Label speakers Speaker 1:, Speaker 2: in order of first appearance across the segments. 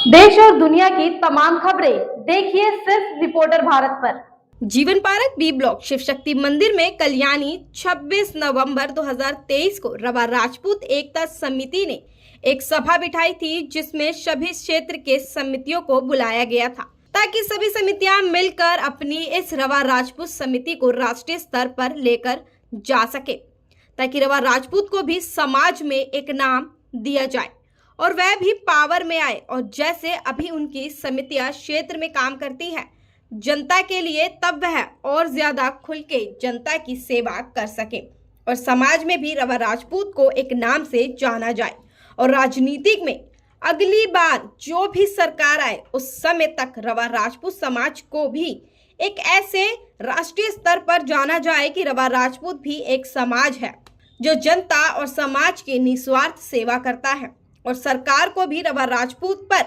Speaker 1: देश और दुनिया की तमाम खबरें देखिए सिर्फ रिपोर्टर भारत पर।
Speaker 2: जीवन park B block Shiv Shakti मंदिर में कल यानी 26 नवंबर 2023 को रवा राजपूत एकता समिति ने एक सभा बिठाई थी, जिसमें सभी क्षेत्र के समितियों को बुलाया गया था ताकि सभी समितियां मिलकर अपनी इस रवा राजपूत समिति को राष्ट्रीय स्तर पर लेकर जा सके, ताकि रवा राजपूत को भी समाज में एक नाम दिया जाए और वह भी पावर में आए। और जैसे अभी उनकी समितियां क्षेत्र में काम करती है जनता के लिए, तब वह और ज्यादा खुल के जनता की सेवा कर सके और समाज में भी रवा राजपूत को एक नाम से जाना जाए। और राजनीतिक में अगली बार जो भी सरकार आए उस समय तक रवा राजपूत समाज को भी एक ऐसे राष्ट्रीय स्तर पर जाना जाए कि रवा राजपूत भी एक समाज है जो जनता और समाज की निस्वार्थ सेवा करता है। और सरकार को भी रवा राजपूत पर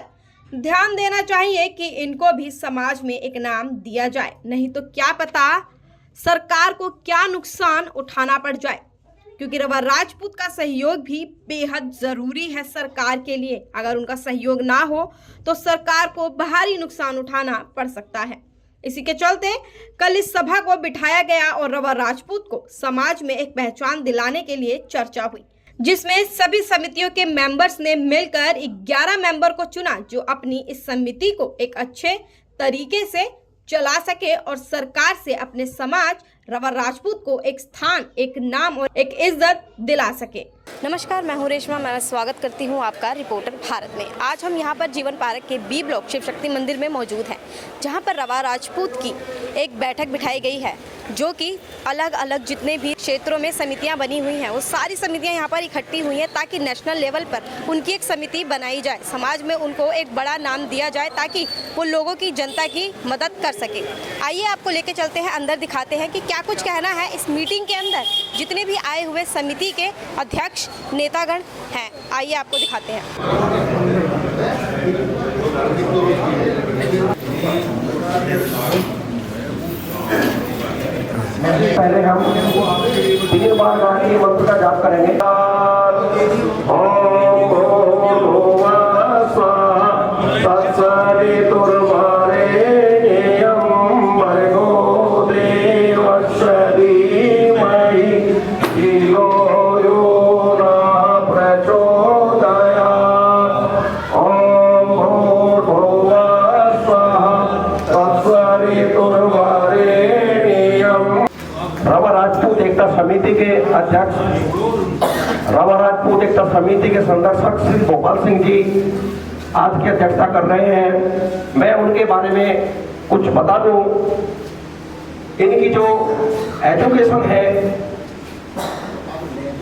Speaker 2: ध्यान देना चाहिए कि इनको भी समाज में एक नाम दिया जाए, नहीं तो क्या पता सरकार को क्या नुकसान उठाना पड़ जाए, क्योंकि रवा राजपूत का सहयोग भी बेहद जरूरी है सरकार के लिए। अगर उनका सहयोग ना हो तो सरकार को भारी नुकसान उठाना पड़ सकता है। इसी के चलते कल इस सभा को बिठाया गया और रवा राजपूत को समाज में एक पहचान दिलाने के लिए चर्चा हुई, जिसमें सभी समितियों के मेंबर्स ने मिलकर 11 मेंबर को चुना, जो अपनी इस समिति को एक अच्छे तरीके से चला सके और सरकार से अपने समाज रवा राजपूत को एक स्थान, एक नाम और एक इज्जत दिला सके। नमस्कार, मैं हूं रेशमा। मैं स्वागत करती हूं आपका रिपोर्टर भारत में। आज हम यहां पर जीवन पार्क के बी ब्लॉक शिव शक्ति मंदिर में मौजूद हैं, जहां पर रवा राजपूत की एक बैठक बिठाई गई है, जो कि अलग अलग जितने भी क्षेत्रों में समितियां बनी हुई हैं वो सारी समितियां यहां पर इकट्ठी हुई हैं, ताकि नेशनल लेवल पर उनकी एक समिति बनाई जाए, समाज में उनको एक बड़ा नाम दिया जाए, ताकि वो लोगों की, जनता की मदद कर सके। आइए आपको लेके चलते हैं, अंदर दिखाते हैं कि क्या कुछ कहना है इस मीटिंग के अंदर जितने भी आए हुए समिति के अध्यक्ष नेतागण हैं। आइए आपको दिखाते हैं।
Speaker 3: पहले हम 3 बार गायत्री मंत्र का जाप करेंगे। ओम भूर्भुवः स्वः तत्सवितुर्वरेण्यं भर्गो देवस्य धीमहि धियो यो न प्रचोदयात्। ओम भूर्भुवः स्वः तत्सवितुर्वरेण्यं। रवा राजपूत एकता समिति के अध्यक्ष, रवा राजपूत एकता समिति के संरक्षक श्री गोपाल सिंह जी आज की अध्यक्षता कर रहे हैं। मैं उनके बारे में कुछ बता दूं। इनकी जो एजुकेशन है,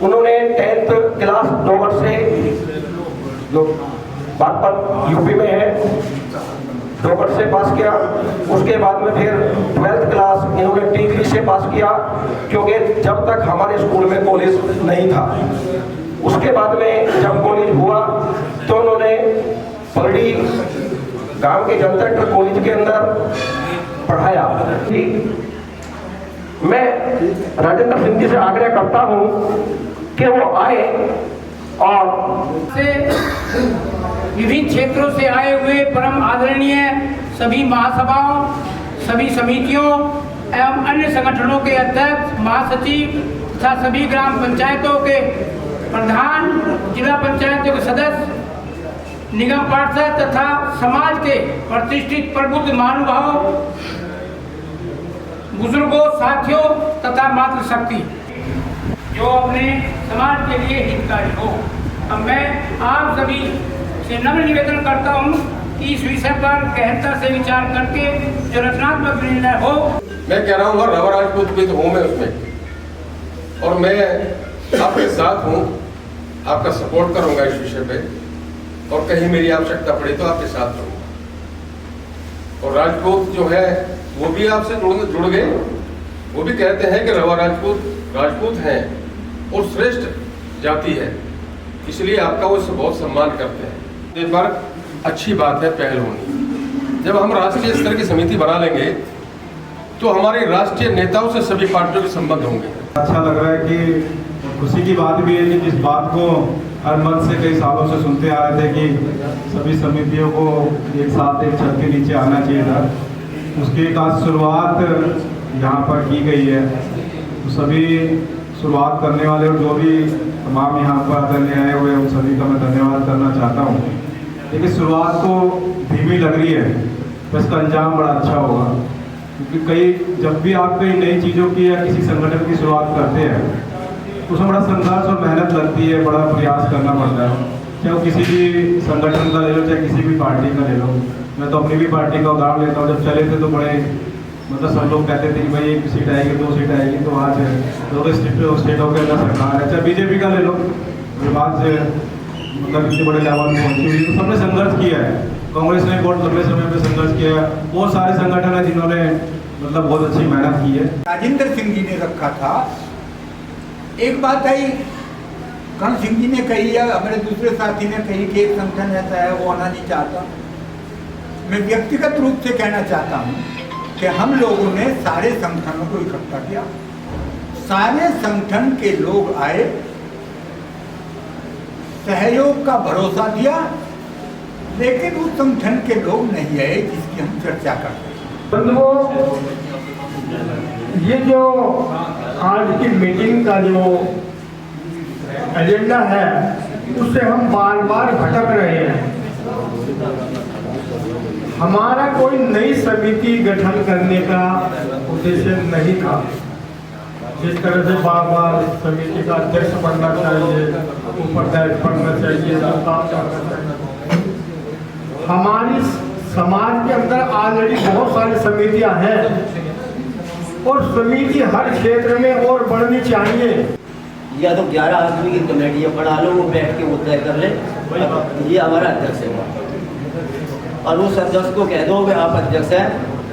Speaker 3: उन्होंने 10th क्लास 2 वर्ष से जो बागपत यूपी में है 2 वर्ष से पास किया। उसके बाद में फिर 12th क्लास इन्होंने डिग्री से पास किया, क्योंकि जब तक हमारे स्कूल में कॉलेज नहीं था। उसके बाद में जब कॉलेज हुआ तो उन्होंने पलड़ी गांव के जनता कॉलेज के अंदर पढ़ाया। मैं राजेंद्र सिंह जी से आग्रह करता हूं कि वो आए और
Speaker 4: विभिन्न क्षेत्रों से आए हुए परम आदरणीय सभी महासभाओं, सभी समितियों एवं अन्य संगठनों के अध्यक्ष, महासचिव तथा सभी ग्राम पंचायतों के प्रधान, जिला पंचायतों के सदस्य, निगम पार्षद तथा समाज के प्रतिष्ठित प्रबुद्ध महानुभावों, बुजुर्गों, साथियों तथा मातृशक्ति जो अपने समाज के लिए हितकारी हो। अब मैं आप सभी से नम्र निवेदन करता हूं कि इस विषय पर गहनता से विचार करके जो रचनात्मक निर्णय हो।
Speaker 5: मैं कह रहा हूँ रवा राजपूत भी तो हूँ मैं उसमें, और मैं आपके साथ हूँ, आपका सपोर्ट करूँगा इस विषय पे, और कहीं मेरी आवश्यकता पड़ी तो आपके साथ रहूँगा। और राजपूत जो है वो भी आपसे जुड़ गए, वो भी कहते हैं कि रवा राजपूत हैं और श्रेष्ठ जाति है, इसलिए आपका वो बहुत सम्मान करते हैं। इस बार अच्छी बात है पहल होनी। जब हम राष्ट्रीय स्तर की समिति बना लेंगे तो हमारे राष्ट्रीय नेताओं से सभी पार्टियों के संबंध होंगे।
Speaker 6: अच्छा लग रहा है कि उसी की बात भी है कि जिस बात को हर मंच से कई सालों से सुनते आ रहे थे कि सभी समितियों को एक साथ एक छत के नीचे आना चाहिए था, उसकी एक आज शुरुआत यहाँ पर की गई है। तो सभी शुरुआत करने वाले और जो भी तमाम यहाँ पर करने आए हुए उन सभी का मैं धन्यवाद करना चाहता हूँ। लेकिन शुरुआत तो धीमी लग रही है, तो इसका अंजाम बड़ा अच्छा होगा, क्योंकि कई जब भी आप कई नई चीज़ों की या किसी संगठन की शुरुआत करते हैं तो उसमें बड़ा संघर्ष और मेहनत लगती है, बड़ा प्रयास करना पड़ता है। चाहे वो किसी भी संगठन का ले लो, चाहे किसी भी पार्टी का ले लो। मैं तो अपनी भी पार्टी का उदाहरण लेता हूँ। जब चले थे तो बड़े मतलब सब लोग कहते थे कि भाई 1 सीट आएगी 2 सीट आएगी, तो आज 2 स्टेटों के अंदर सरकार है। चाहे बीजेपी का ले लो, आज मतलब इतने बड़े लेवल में पहुंची हुई, तो सबने संघर्ष किया है। कांग्रेस ने बहुत लंबे समय में संघर्ष किया है। बहुत सारे संगठन हैं जिन्होंने मतलब बहुत अच्छी मेहनत की है।
Speaker 7: राजेंद्र सिंह जी ने रखा था। एक बात आई, कर्ण सिंह जी ने कही या हमारे दूसरे साथी ने कही कि एक संगठन ऐसा है वो आना नहीं चाहता। मैं व्यक्तिगत रूप से कहना चाहता हूँ कि हम लोगों ने सारे संगठनों को इकट्ठा किया, सारे संगठन के लोग आए, सहयोग का भरोसा दिया, लेकिन उस संगठन के लोग नहीं आए जिसकी हम चर्चा करते हैं।
Speaker 8: बंधुओं, ये जो आज की मीटिंग का जो एजेंडा है उससे हम बार बार भटक रहे हैं। हमारा कोई नई समिति गठन करने का उद्देश्य नहीं था। जिस तरह से बार बार समिति का अध्यक्ष बनना चाहिए, उपाध्यक्ष बनना चाहिए, काम करना चाहिए। हमारी समाज के अंदर ऑलरेडी बहुत सारी समितियां हैं और समिति हर क्षेत्र में और बढ़नी चाहिए।
Speaker 9: या तो 11 आदमी की कमेटियाँ बना लो, वो बैठ के वो तय कर ले, ये हमारा अध्यक्ष है, और उस अध्यक्ष को कह दो कि आप अध्यक्ष हैं,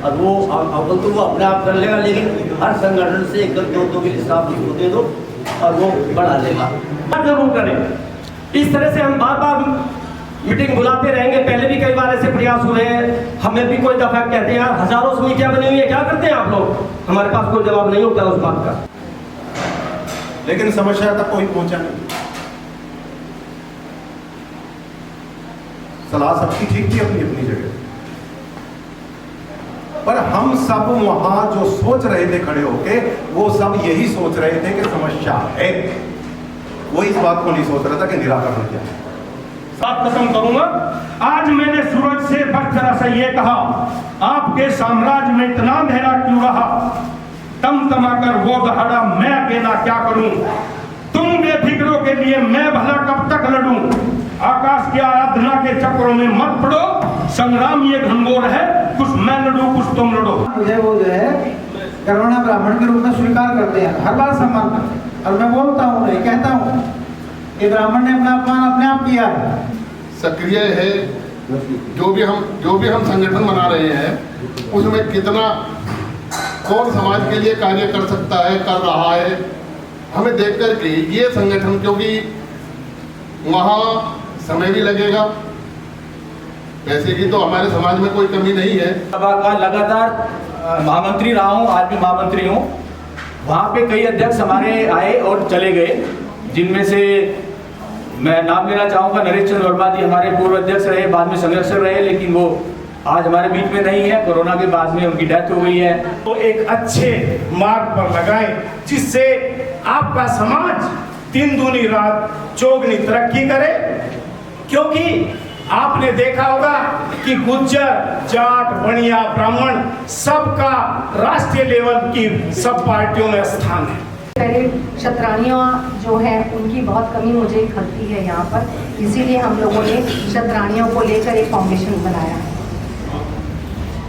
Speaker 9: और वो अव्वल तो वो अपने आप कर लेगा, लेकिन हर संगठन से 1-2 के हिसाब उसको दे दो और वो बढ़ा लेगा।
Speaker 10: जरूर करें। इस तरह से हम बार बार मीटिंग बुलाते रहेंगे। पहले भी कई बार ऐसे प्रयास हुए हैं, हमें भी कोई दफा कहते हैं यार हजारों समितियां बनी हुई है, क्या करते हैं आप लोग? हमारे पास कोई जवाब नहीं होता उस बात का।
Speaker 6: लेकिन समस्या तक कोई पहुंचा नहीं। सलाह सबकी ठीक थी अपनी अपनी जगह, पर हम सब वहां जो सोच रहे थे खड़े होके, वो सब यही सोच रहे थे कि समस्या है। वो इस बात को नहीं सोच रहा था कि निराकरण क्या है।
Speaker 8: बात खत्म करूंगा। आज मैंने सूरज से बढ़कर से ये कहा, आपके साम्राज्य में इतना अंधेरा क्यों रहा? तमा कर वो दहाड़ा मैं अकेला क्या करूं? तुम बेफिक्रों के लिए मैं भला कब तक लड़ूं? आकाश की आराधना के चक्रों में मत पड़ो, संग्राम ये घनघोर है, कुछ मैं लड़ूं कुछ तुम लड़ो।
Speaker 11: मुझे वो जो है करुणा ब्राह्मण के रूप में स्वीकार करते हैं, हर बार सम्मान करते हैं, और मैं बोलता हूँ, नहीं कहता हूँ कि ब्राह्मण ने अपना अपमान अपने आप किया है।
Speaker 5: सक्रिय है। जो भी हम संगठन बना रहे हैं उसमें कितना कौन समाज के लिए कार्य कर सकता है, कर रहा है, हमें देख कर के ये संगठन, क्योंकि वहाँ समय भी लगेगा, पैसे की तो हमारे समाज में कोई कमी नहीं है।
Speaker 12: सभा का लगातार महामंत्री रहा हूँ, आज भी महामंत्री हूँ। वहाँ पे कई अध्यक्ष हमारे आए और चले गए, जिनमें से मैं नाम लेना चाहूँगा नरेश चंद्र वर्मा जी, हमारे पूर्व अध्यक्ष रहे, बाद में संरक्षक रहे, लेकिन वो आज हमारे बीच में नहीं है। कोरोना के बाद में उनकी डेथ हो गई है।
Speaker 8: तो एक अच्छे मार्ग पर लगाएं, जिससे आपका समाज दिन दूनी रात चौगनी तरक्की करे। क्योंकि आपने देखा होगा कि गुज्जर, जाट, बनिया, ब्राह्मण सबका राष्ट्रीय लेवल की सब पार्टियों में स्थान है।
Speaker 13: पहले शतरानियाँ जो है उनकी बहुत कमी मुझे खलती है यहाँ पर, इसीलिए हम लोगों ने शतरानियों को लेकर एक फाउंडेशन बनाया है।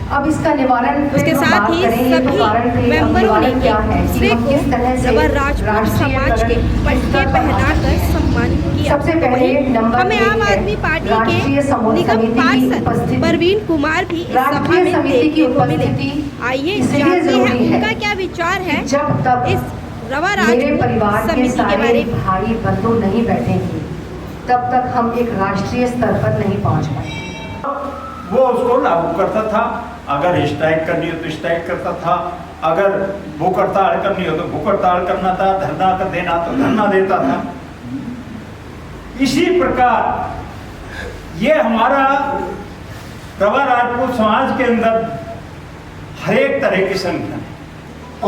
Speaker 13: अब इसका निवारण
Speaker 2: उसके साथ ही सभी मेंबरों ने दूसरे को रबर राजपूत समाज के पट्टे पहनाकर सम्मानित किया।
Speaker 13: सबसे पहले नंबर
Speaker 2: हमें आम आदमी पार्टी के निगम पार्षद परवीन कुमार भी इस सभा में देखने को मिले। आइए जानते हैं उनका क्या विचार है
Speaker 13: जब तक
Speaker 2: इस रबर
Speaker 13: राजपूत
Speaker 2: परिवार के
Speaker 13: सारे भाई बंधु नहीं बैठेंगे तब तक हम एक राष्ट्रीय स्तर पर नहीं पहुंच पाएंगे।
Speaker 8: वो उसको लागू करता था, अगर स्ट्राइक करनी हो तो स्ट्राइक करता था, अगर भूख हड़ताल करनी हो तो भूख हड़ताल करना था, धरना कर देना तो धरना देता था। इसी प्रकार ये हमारा रवा राजपूत समाज के अंदर हर एक तरह की संगठन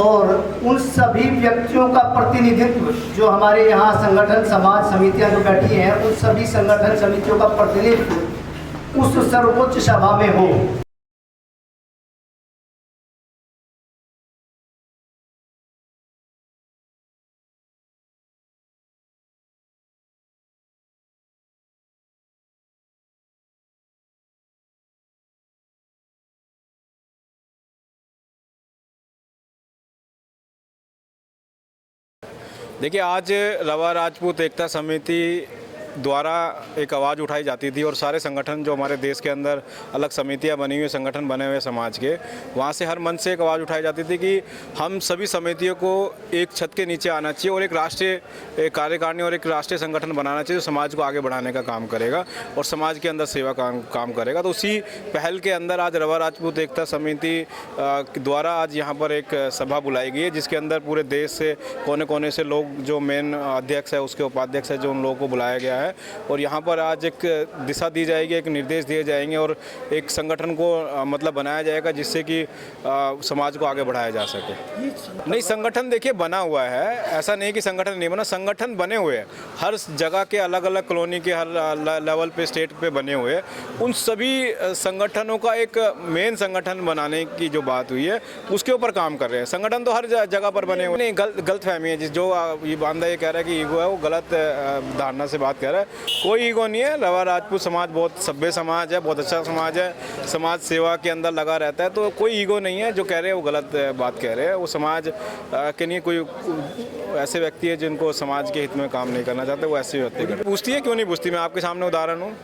Speaker 11: और उन सभी व्यक्तियों का प्रतिनिधित्व जो हमारे यहाँ संगठन समाज समितियाँ जो बैठी हैं, उन सभी संगठन समितियों का प्रतिनिधित्व उस सर्वोच्च सभा में हो।
Speaker 14: देखिए, आज रवा राजपूत एकता समिति द्वारा एक आवाज़ उठाई जाती थी और सारे संगठन जो हमारे देश के अंदर अलग समितियां बनी हुई, संगठन बने हुए समाज के, वहां से हर मंच से एक आवाज़ उठाई जाती थी कि हम सभी समितियों को एक छत के नीचे आना चाहिए और एक राष्ट्रीय कार्यकारिणी और एक राष्ट्रीय संगठन बनाना चाहिए जो समाज को आगे बढ़ाने का काम करेगा और समाज के अंदर सेवा काम करेगा। तो उसी पहल के अंदर आज रवा राजपूत एकता समिति द्वारा आज यहाँ पर एक सभा बुलाई गई है, जिसके अंदर पूरे देश से कोने कोने से लोग, जो मेन अध्यक्ष है उसके उपाध्यक्ष है, जो उन लोगों को बुलाया गया है और यहाँ पर आज एक दिशा दी जाएगी, एक निर्देश दिए जाएंगे और एक संगठन को मतलब बनाया जाएगा जिससे कि समाज को आगे बढ़ाया जा सके। नहीं, संगठन देखिए बना हुआ है, ऐसा नहीं कि संगठन नहीं बना, संगठन बने हुए हैं हर जगह के, अलग अलग कॉलोनी के हर लेवल पे, स्टेट पे बने हुए हैं। उन सभी संगठनों का एक मेन संगठन बनाने की जो बात हुई है उसके ऊपर काम कर रहे हैं। संगठन तो हर जगह पर बने हुए नहीं, गलत फहमी है। जो ये बांदा ये कह रहा है कि ईगो है, वो गलत धारणा से बात कर रहा है। कोई ईगो नहीं है। रवा राजपूत समाज बहुत सभ्य समाज है, बहुत अच्छा समाज है, समाज सेवा के अंदर लगा रहता है, तो कोई ईगो नहीं है। जो कह रहे हैं वो गलत बात कह रहे हैं। वो समाज के लिए कोई ऐसे व्यक्ति है जिनको समाज के हित में काम नहीं करना चाहते, वो ऐसे व्यक्ति करते। पूछती है क्यों नहीं पूछती, मैं आपके सामने उदाहरण हूँ।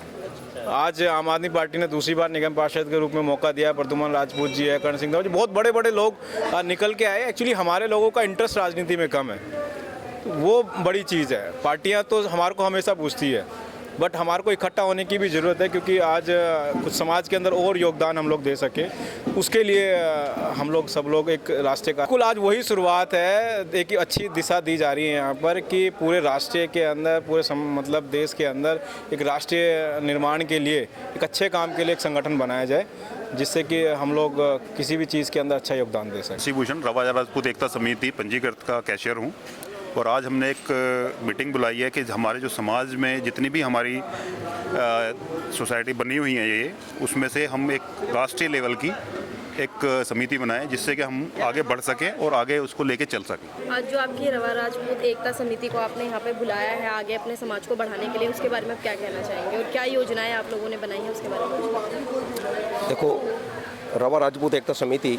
Speaker 14: आज आम आदमी पार्टी ने दूसरी बार निगम पार्षद के रूप में मौका दिया है। प्रद्युमन राजपूत जी है, कर्ण सिंह जी, बहुत बड़े बड़े लोग निकल के आए। एक्चुअली हमारे लोगों का इंटरेस्ट राजनीति में कम है, वो बड़ी चीज़ है। पार्टियां तो हमारे को हमेशा पूछती है, बट हमारे को इकट्ठा होने की भी ज़रूरत है, क्योंकि आज कुछ समाज के अंदर और योगदान हम लोग दे सके, उसके लिए हम लोग सब लोग एक रास्ते का कुल आज वही शुरुआत है। एक अच्छी दिशा दी जा रही है यहाँ पर कि पूरे राष्ट्र के अंदर, पूरे मतलब देश के अंदर एक राष्ट्रीय निर्माण के लिए, एक अच्छे काम के लिए एक संगठन बनाया जाए, जिससे कि हम लोग किसी भी चीज़ के अंदर अच्छा योगदान दे सकें।
Speaker 15: शिभूषण, रवा राजपूत एकता समिति पंजीकृत का कैशियर हूँ और आज हमने एक मीटिंग बुलाई है कि हमारे जो समाज में जितनी भी हमारी सोसाइटी बनी हुई है ये, उसमें से हम एक राष्ट्रीय लेवल की एक समिति बनाएं जिससे कि हम आगे बढ़ सकें और आगे उसको लेके चल सकें।
Speaker 2: आज जो आपकी रवा राजपूत एकता समिति को आपने यहाँ पे बुलाया है आगे अपने समाज को बढ़ाने के लिए, उसके बारे में आप क्या कहना चाहेंगे और क्या योजनाएं आप लोगों ने बनाई हैं उसके बारे में?
Speaker 3: देखो, रवा राजपूत एकता समिति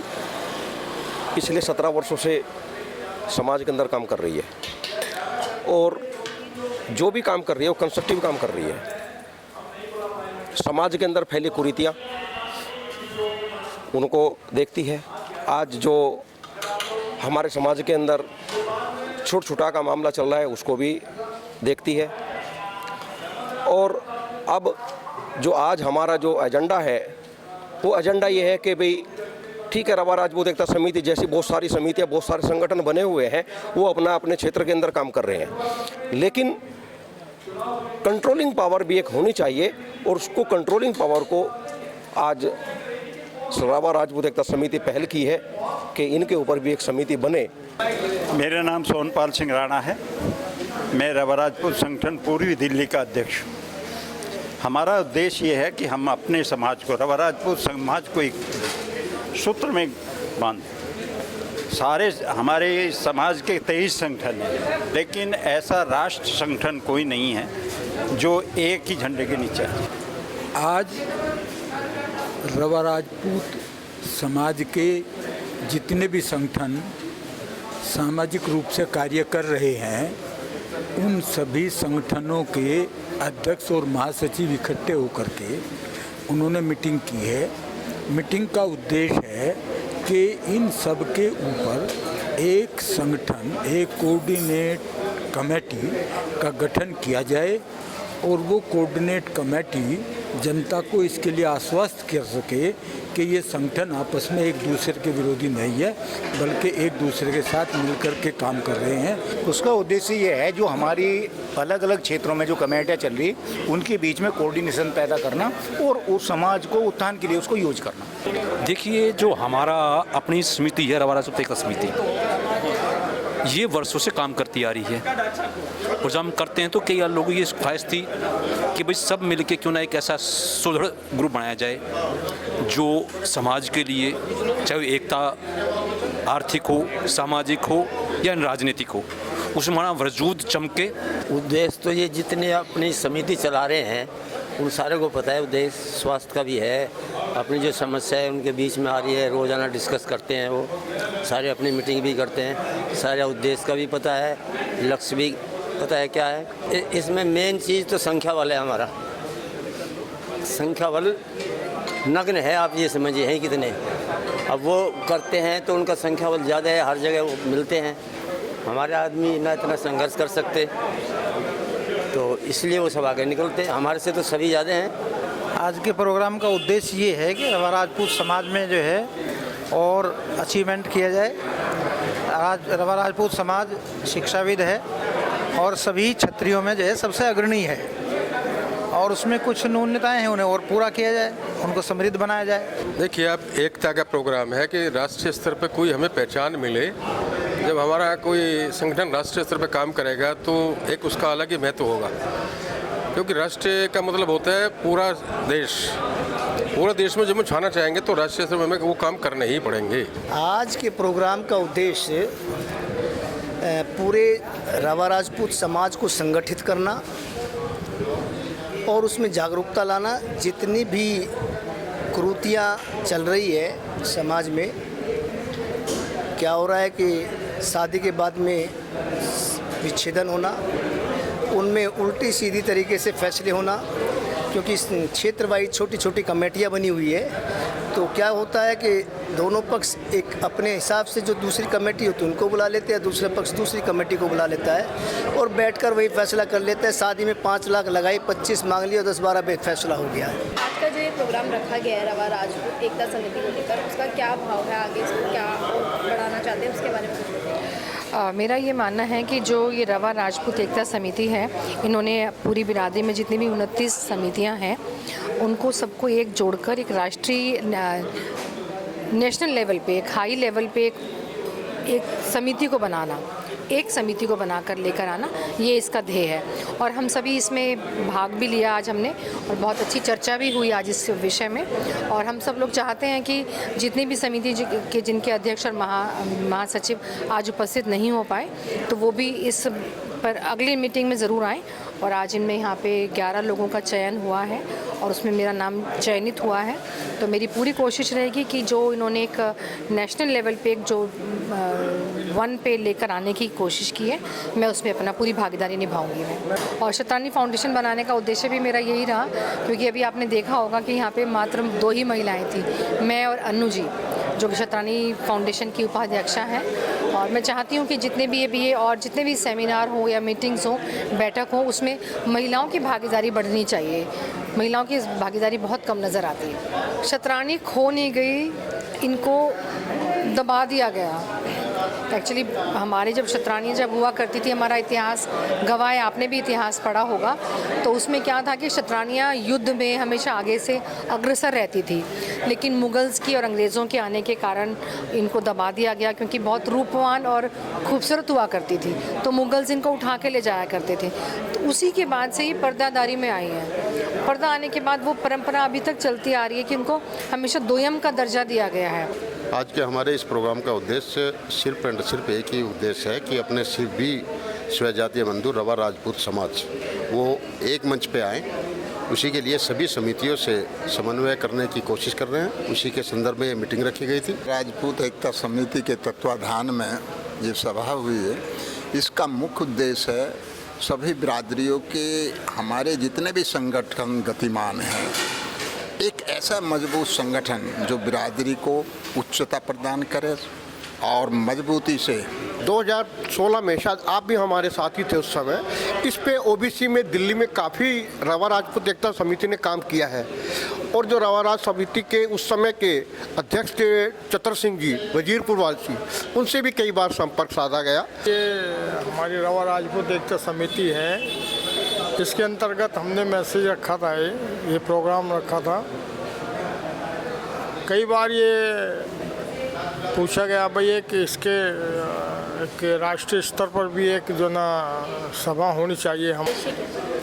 Speaker 3: पिछले 17 वर्षों से समाज के अंदर काम कर रही है और जो भी काम कर रही है वो कंस्ट्रक्टिव काम कर रही है। समाज के अंदर फैली कुरीतियाँ उनको देखती है। आज जो हमारे समाज के अंदर छूट छुटा का मामला चल रहा है उसको भी देखती है। और अब जो आज हमारा जो एजेंडा है वो एजेंडा ये है कि भाई ठीक है, रवा राजपूत एकता समिति जैसी बहुत सारी समितियाँ, बहुत सारे संगठन बने हुए हैं, वो अपना अपने क्षेत्र के अंदर काम कर रहे हैं, लेकिन कंट्रोलिंग पावर भी एक होनी चाहिए और उसको कंट्रोलिंग पावर को आज रवा राजपूत एकता समिति पहल की है कि इनके ऊपर भी एक समिति बने।
Speaker 8: मेरा नाम सोनपाल सिंह राणा है। मैं रवा राजपूत संगठन पूर्वी दिल्ली का अध्यक्ष हूँ। हमारा उद्देश्य ये है कि हम अपने समाज को, रवा राजपूत समाज को एक सूत्र में बांध। सारे हमारे समाज के 23 संगठन हैं, लेकिन ऐसा राष्ट्र संगठन कोई नहीं है जो एक ही झंडे के नीचे है।
Speaker 7: आज रवा राजपूत समाज के जितने भी संगठन सामाजिक रूप से कार्य कर रहे हैं, उन सभी संगठनों के अध्यक्ष और महासचिव इकट्ठे होकर के उन्होंने मीटिंग की है। मीटिंग का उद्देश्य है कि इन सब के ऊपर एक संगठन, एक कोऑर्डिनेट कमेटी का गठन किया जाए और वो कोऑर्डिनेट कमेटी
Speaker 16: जनता को इसके लिए आश्वस्त कर सके कि ये संगठन आपस में एक दूसरे के विरोधी नहीं है, बल्कि एक दूसरे के साथ मिलकर के काम कर रहे हैं।
Speaker 17: उसका उद्देश्य ये है जो हमारी अलग अलग क्षेत्रों में जो कमेटियाँ चल रही उनके बीच में कोऑर्डिनेशन पैदा करना और उस समाज को उत्थान के लिए उसको यूज करना।
Speaker 18: देखिए, जो हमारा अपनी समिति है रवा राजपूत एकता समिति, ये वर्षों से काम करती आ रही है और जब हम करते हैं तो कई लोगों की ये ख्वाहिश थी कि भाई सब मिलके क्यों ना एक ऐसा सुदृढ़ ग्रुप बनाया जाए जो समाज के लिए, चाहे एकता आर्थिक हो, सामाजिक हो या राजनीतिक हो, उसमें हमारा वजूद चमके।
Speaker 9: उद्देश्य तो ये जितने अपनी समिति चला रहे हैं उन सारे को पता है। उद्देश्य स्वास्थ्य का भी है, अपनी जो समस्या है उनके बीच में आ रही है, रोज़ाना डिस्कस करते हैं, वो सारे अपनी मीटिंग भी करते हैं, सारे उद्देश्य का भी पता है, लक्ष्य भी पता है क्या है। इसमें मेन चीज़ तो संख्या बल है। हमारा संख्या बल नग्न है, आप ये समझिए हैं कितने। अब वो करते हैं तो उनका संख्या बल ज़्यादा है, हर जगह वो मिलते हैं। हमारे आदमी ना इतना संघर्ष कर सकते, तो इसलिए वो सब आगे निकलते हैं। हमारे से तो सभी ज़्यादा हैं।
Speaker 19: आज के प्रोग्राम का उद्देश्य ये है कि रवा राजपूत समाज में जो है और अचीवमेंट किया जाए। आज रवा राजपूत समाज शिक्षाविद है और सभी क्षत्रियों में जो है सबसे अग्रणी है, और उसमें कुछ न्यूनताएं हैं, उन्हें और पूरा किया जाए, उनको समृद्ध बनाया जाए।
Speaker 5: देखिए, अब एकता का प्रोग्राम है कि राष्ट्रीय स्तर पर कोई हमें पहचान मिले। जब हमारा कोई संगठन राष्ट्रीय स्तर पर काम करेगा तो एक उसका अलग ही महत्व होगा, क्योंकि राष्ट्रीय का मतलब होता है पूरा देश। पूरे देश में जब हम छाना चाहेंगे तो राष्ट्रीय स्तर में हमें वो काम करने ही पड़ेंगे।
Speaker 11: आज के प्रोग्राम का उद्देश्य पूरे रवा राजपूत समाज को संगठित करना और उसमें जागरूकता लाना। जितनी भी कुरीतियाँ चल रही है समाज में, क्या हो रहा है कि शादी के बाद में विच्छेदन होना, उनमें उल्टी सीधी तरीके से फैसले होना, क्योंकि क्षेत्र वाइज छोटी छोटी कमेटियाँ बनी हुई है। तो क्या होता है कि दोनों पक्ष एक अपने हिसाब से जो दूसरी कमेटी होती है उनको बुला लेते हैं, दूसरा पक्ष दूसरी कमेटी को बुला लेता है और बैठकर वही फैसला कर लेता है। शादी में 5 लाख लगाई, 25 मांग लिया, 10-12 पे फैसला हो गया है।
Speaker 2: आज का जो ये प्रोग्राम रखा गया है रवा राजपूत एकता समिति को लेकर, उसका क्या भाव है, आगे इसको क्या बढ़ाना चाहते हैं, उसके बारे में
Speaker 13: मेरा ये मानना है कि जो ये रवा राजपूत एकता समिति है, इन्होंने पूरी बिरादरी में जितनी भी 29 समितियां हैं उनको सबको एक जोड़कर एक राष्ट्रीय नेशनल लेवल पे, एक हाई लेवल पे एक समिति को बनाना, एक समिति को बनाकर लेकर आना, ये इसका ध्येय है। और हम सभी इसमें भाग भी लिया आज हमने, और बहुत अच्छी चर्चा भी हुई आज इस विषय में। और हम सब लोग चाहते हैं कि जितनी भी समिति के जिनके अध्यक्ष और महासचिव आज उपस्थित नहीं हो पाए, तो वो भी इस पर अगली मीटिंग में ज़रूर आएँ। और आज इनमें यहाँ पे 11 लोगों का चयन हुआ है और उसमें मेरा नाम चयनित हुआ है। तो मेरी पूरी कोशिश रहेगी कि जो इन्होंने एक नेशनल लेवल पे एक जो 1 पे लेकर आने की कोशिश की है, मैं उसमें अपना पूरी भागीदारी निभाऊंगी मैं। और शतरानी फाउंडेशन बनाने का उद्देश्य भी मेरा यही रहा, क्योंकि अभी आपने देखा होगा कि यहाँ पे मात्र 2 ही महिलाएँ थी, मैं और अन्नू जी, जो कि शतरानी फाउंडेशन की उपाध्यक्षा हैं। और मैं चाहती हूँ कि जितने भी ये और जितने भी सेमिनार हो या मीटिंग्स हो, बैठक हो, उसमें महिलाओं की भागीदारी बढ़नी चाहिए। महिलाओं की भागीदारी बहुत कम नज़र आती है। शतरानी खो नहीं गई, इनको दबा दिया गया। एक्चुअली हमारी जब शतरानी जब हुआ करती थी, हमारा इतिहास गवाह है, आपने भी इतिहास पढ़ा होगा, तो उसमें क्या था कि शतरानियाँ युद्ध में हमेशा आगे से अग्रसर रहती थी। लेकिन मुगल्स की और अंग्रेज़ों के आने के कारण इनको दबा दिया गया, क्योंकि बहुत रूपवान और खूबसूरत हुआ करती थी, तो मुगल्स इनको उठा के ले जाया करते थे। तो उसी के बाद से ही पर्दादारी में आई हैं। पर्दा आने के बाद वो परंपरा अभी तक चलती आ रही है कि उनको हमेशा दोयम का दर्जा दिया गया है।
Speaker 20: आज के हमारे इस प्रोग्राम का उद्देश्य सिर्फ एंड सिर्फ एक ही उद्देश्य है कि अपने सभी स्वजातीय बंधु रवा राजपूत समाज वो एक मंच पे आएँ। उसी के लिए सभी समितियों से समन्वय करने की कोशिश कर रहे हैं। उसी के संदर्भ में ये मीटिंग रखी गई थी।
Speaker 21: राजपूत एकता समिति के तत्वाधान में ये सभा हुई है। इसका मुख्य उद्देश्य है सभी बिरादरियों के, हमारे जितने भी संगठन गतिमान हैं, एक ऐसा मजबूत संगठन जो बिरादरी को उच्चता प्रदान करे, और मजबूती से
Speaker 1: 2016 में शायद आप भी हमारे साथी थे उस समय, इस पे ओबीसी में दिल्ली में काफ़ी रवा राजपूत एकता समिति ने काम किया है। और जो रवा राज समिति के उस समय के अध्यक्ष थे चतर सिंह जी वजीरपुर वासी, उनसे भी कई बार संपर्क साधा गया।
Speaker 8: ये हमारी रवा राजपूत एकता समिति है, इसके अंतर्गत हमने मैसेज रखा था, ये प्रोग्राम रखा था। कई बार ये पूछा गया भाई कि इसके कि राष्ट्रीय स्तर पर भी एक जो ना सभा होनी चाहिए। हम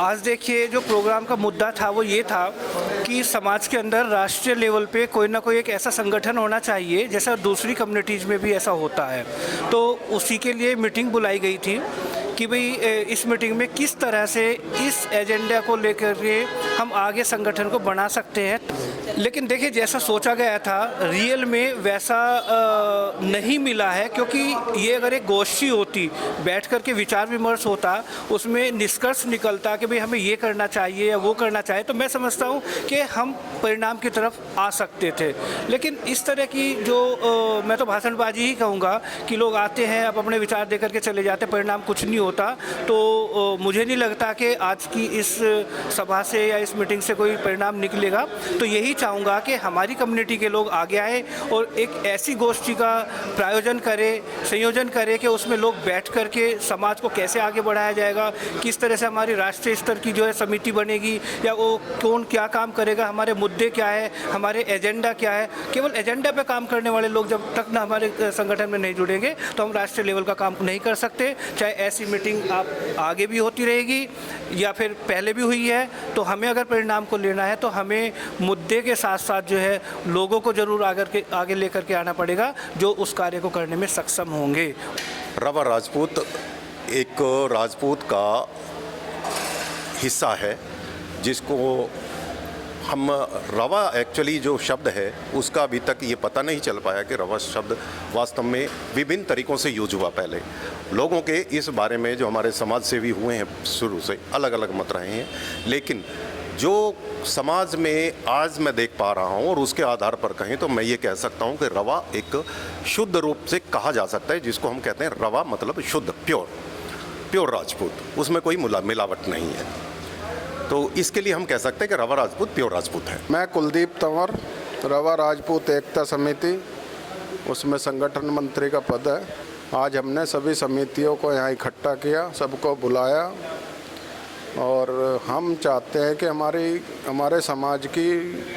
Speaker 22: आज देखिए जो प्रोग्राम का मुद्दा था वो ये था कि समाज के अंदर राष्ट्रीय लेवल पे कोई ना कोई एक ऐसा संगठन होना चाहिए जैसा दूसरी कम्युनिटीज़ में भी ऐसा होता है। तो उसी के लिए मीटिंग बुलाई गई थी कि भाई इस मीटिंग में किस तरह से इस एजेंडा को लेकर के हम आगे संगठन को बना सकते हैं। लेकिन देखिए जैसा सोचा गया था रियल में वैसा नहीं मिला है, क्योंकि ये अगर एक गोष्ठी होती, बैठ कर के विचार विमर्श होता, उसमें निष्कर्ष निकलता कि भाई हमें ये करना चाहिए या वो करना चाहिए, तो मैं समझता हूँ कि हम परिणाम की तरफ आ सकते थे। लेकिन इस तरह की जो मैं तो भाषणबाजी ही कहूँगा कि लोग आते हैं अब अपने विचार दे करके चले जाते, परिणाम कुछ नहीं होता, तो मुझे नहीं लगता कि आज की इस सभा से या इस मीटिंग से कोई परिणाम निकलेगा। तो यही चाहूँगा कि हमारी कम्युनिटी के लोग आगे आए और एक ऐसी गोष्ठी का प्रायोजन करें, संयोजन करें कि उसमें लोग बैठ कर के समाज को कैसे आगे बढ़ाया जाएगा, किस तरह से हमारी राष्ट्रीय स्तर की जो है समिति बनेगी, या वो कौन क्या काम करेगा, हमारे मुद्दे क्या है, हमारे एजेंडा क्या है। केवल एजेंडा पे काम करने वाले लोग जब तक ना हमारे संगठन में नहीं जुड़ेंगे तो हम राष्ट्रीय लेवल का काम नहीं कर सकते। चाहे ऐसी मीटिंग आप आगे भी होती रहेगी या फिर पहले भी हुई है, तो हमें अगर परिणाम को लेना है तो हमें मुद्दे के साथ साथ जो है लोगों को जरूर आगे लेकर के आना पड़ेगा जो उस कार्य को करने में सक्षम होंगे।
Speaker 23: रवा राजपूत एक राजपूत का हिस्सा है जिसको हम रवा एक्चुअली जो शब्द है उसका अभी तक ये पता नहीं चल पाया कि रवा शब्द वास्तव में विभिन्न तरीक़ों से यूज हुआ। पहले लोगों के इस बारे में जो हमारे समाज सेवी हुए हैं शुरू से अलग अलग मत रहे हैं, लेकिन जो समाज में आज मैं देख पा रहा हूँ और उसके आधार पर कहें तो मैं ये कह सकता हूँ कि रवा एक शुद्ध रूप से कहा जा सकता है, जिसको हम कहते हैं रवा मतलब शुद्ध, प्योर राजपूत, उसमें कोई मिलावट नहीं है। तो इसके लिए हम कह सकते हैं कि रवा राजपूत प्योर राजपूत है।
Speaker 24: मैं कुलदीप तंवर, रवा राजपूत एकता समिति, उसमें संगठन मंत्री का पद है। आज हमने सभी समितियों को यहाँ इकट्ठा किया, सबको बुलाया और हम चाहते हैं कि हमारे समाज की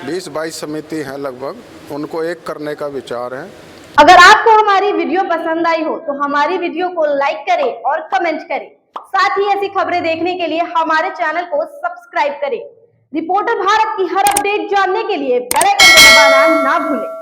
Speaker 24: 20-22 समिति हैं लगभग, उनको एक करने का विचार है।
Speaker 2: अगर आपको हमारी वीडियो पसंद आई हो तो हमारी वीडियो को लाइक करें और कमेंट करें। साथ ही ऐसी खबरें देखने के लिए हमारे चैनल को सब्सक्राइब करें। रिपोर्टर भारत की हर अपडेट जानने के लिए बेल आइकन दबाना ना भूलें।